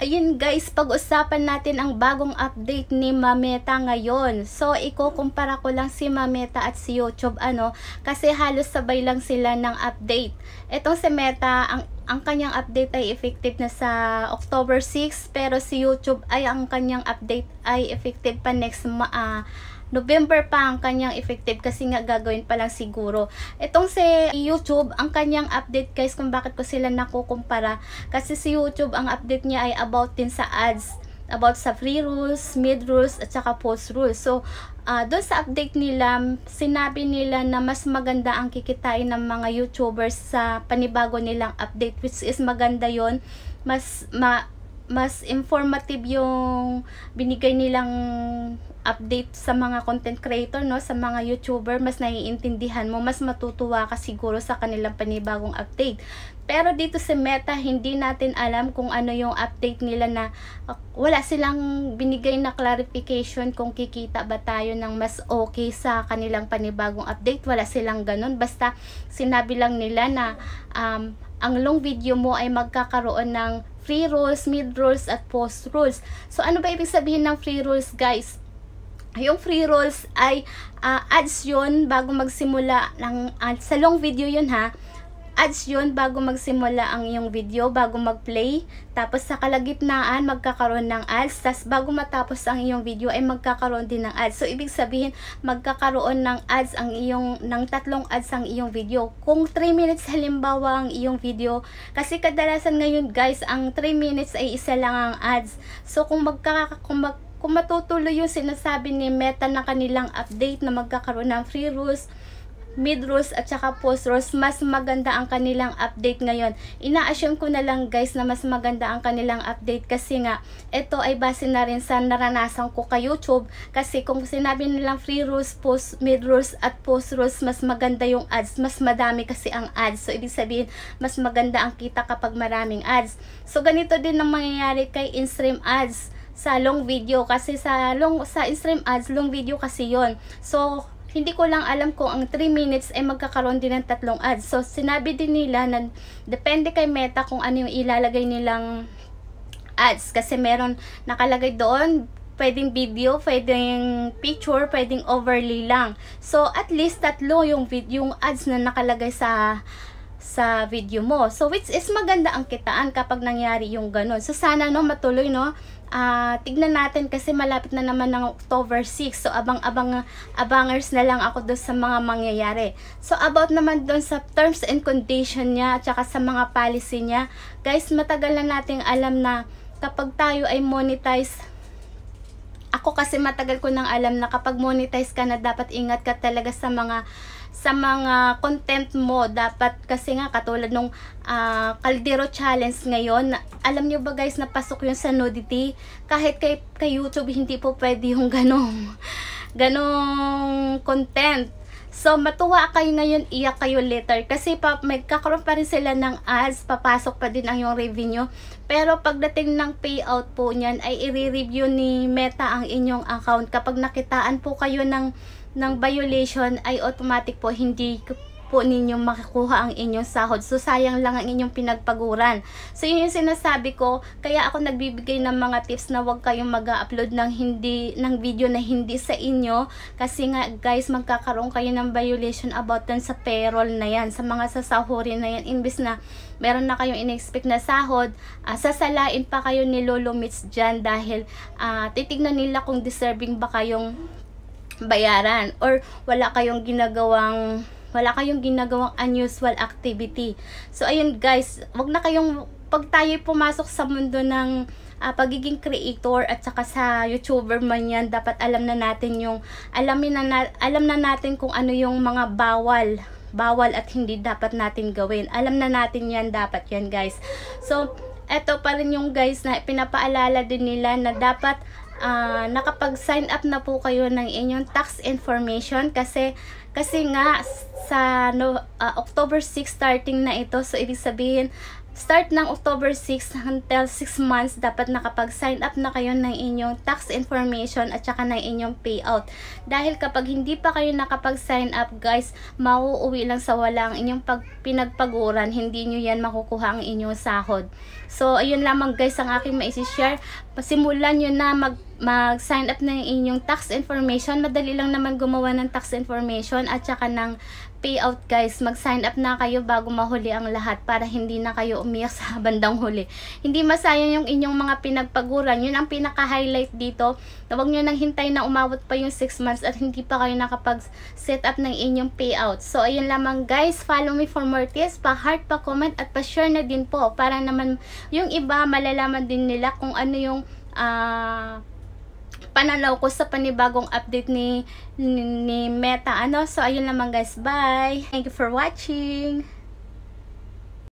Ayun guys, pag-usapan natin ang bagong update ni Meta ngayon. So, ikukumpara ko lang si Meta at si YouTube, kasi halos sabay lang sila ng update. Etong si Meta, ang kanyang update ay effective na sa October 6, pero si YouTube ay ang kanyang update ay effective pa next November pa ang kanyang effective kasi nga gagawin pa lang siguro. Itong si YouTube, ang kanyang update guys, kung bakit ko sila nakukumpara, kasi si YouTube ang update niya ay about din sa ads, about sa free rules, mid rules at saka post rules. So doon sa update nila, sinabi nila na mas maganda ang kikitain ng mga YouTubers sa panibago nilang update, which is maganda yon. Mas informative yung binigay nilang update sa mga content creator, sa mga YouTuber. Mas naiintindihan mo, mas matutuwa ka siguro sa kanilang panibagong update. Pero dito sa Meta, hindi natin alam kung ano yung update nila, na wala silang binigay na clarification kung kikita ba tayo ng mas okay sa kanilang panibagong update. Wala silang ganun, basta sinabi lang nila na ang long video mo ay magkakaroon ng free rules, mid rules at post rules. So ano ba ibig sabihin ng free rules guys? Yung free rules ay ads yun bago magsimula ng sa long video yun ha. Ads yun bago magsimula ang iyong video, bago mag-play. Tapos sa kalagitnaan magkakaroon ng ads. Tapos bago matapos ang iyong video ay magkakaroon din ng ads. So ibig sabihin magkakaroon ng ads ng 3 ads ang iyong video. Kung 3 minutes halimbawa ang iyong video, kasi kadalasan ngayon guys ang 3 minutes ay isa lang ang ads. So kung matutuloy yung sinasabi ni Meta na kanilang update na magkakaroon ng free rules, mid rules at saka post rules, mas maganda ang kanilang update ngayon. Ina-assume ko na lang guys na mas maganda ang kanilang update kasi nga ito ay base na rin sa naranasan ko kay YouTube. Kasi kung sinabi nilang free rules, mid rules at post rules, mas maganda yung ads, mas madami kasi ang ads. So ibig sabihin mas maganda ang kita kapag maraming ads. So ganito din ang mangyayari kay in-stream ads sa long video, kasi sa in-stream ads, long video kasi yon. So hindi ko lang alam kung ang 3 minutes ay magkakaroon din ng 3 ads. So sinabi din nila na depende kay Meta kung ano yung ilalagay nilang ads, kasi meron nakalagay doon pwedeng video, pwedeng picture, pwedeng overlay lang. So at least 3 yung ads na nakalagay sa video mo. So which is maganda ang kitaan kapag nangyari yung ganun. So sana matuloy tignan natin kasi malapit na naman ng October 6. So abangers na lang ako doon sa mga mangyayari. So about naman doon sa terms and condition niya at saka sa mga policy niya, guys, matagal na nating alam na kapag tayo ay monetize, ako kasi matagal ko nang alam na kapag monetize ka na, dapat ingat ka talaga sa mga content mo. Dapat kasi nga katulad nung Caldero challenge ngayon, alam nyo ba guys, napasok yun sa nudity. Kahit kay YouTube hindi po pwede yung ganong content. So matuwa kayo ngayon, iyak kayo later, kasi magkakaroon pa rin sila ng ads, papasok pa din ang yung revenue. Pero pagdating ng payout po niyan ay i-review ni Meta ang inyong account. Kapag nakitaan po kayo ng violation ay automatic po hindi po ninyo makukuha ang inyong sahod. So sayang lang ang inyong pinagpaguran. So yun yung sinasabi ko, kaya ako nagbibigay ng mga tips na huwag kayong mag-upload ng video na hindi sa inyo, kasi nga guys, magkakaroon kayo ng violation about dun sa payroll na yan, sa mga sasahurin na yan. Imbis na meron na kayong in-expect na sahod, sasalain pa kayo ni Lolo Mitch dyan, dahil titignan nila kung deserving ba kayong bayaran or wala kayong ginagawang unusual activity. So ayun guys, wag na kayong, pag tayo pumasok sa mundo ng pagiging creator at saka sa YouTuber man yan, dapat alam na natin kung ano yung mga bawal at hindi dapat natin gawin. Alam na natin yan, dapat yan guys. So eto pa rin yung guys na pinapaalala din nila na dapat nakapag-sign up na po kayo ng inyong tax information, kasi nga sa October 6 starting na ito. So ibig sabihin start ng October 6 until 6 months, dapat nakapag-sign up na kayo ng inyong tax information at saka ng inyong payout. Dahil kapag hindi pa kayo nakapag-sign up guys, mauuwi lang sa wala ang inyong pinagpaguran, hindi nyo yan makukuha ang inyong sahod. So, ayun lamang guys ang aking maisi-share. Pasimulan nyo na mag-sign up ng inyong tax information. Madali lang naman gumawa ng tax information at saka ng payout guys. Mag-sign up na kayo bago mahuli ang lahat para hindi na kayo umiyak sa bandang huli. Hindi masayang yung inyong mga pinagpaguran. Yun ang pinaka-highlight dito. Huwag nyo nang hintay na umabot pa yung 6 months at hindi pa kayo nakapag-set up ng inyong payout. So, ayun lamang guys. Follow me for more tips. Pa-heart, pa-comment at pa-share na din po para naman yung iba malalaman din nila kung ano yung pananaw ko sa panibagong update ni Meta. So, ayun naman guys. Bye! Thank you for watching!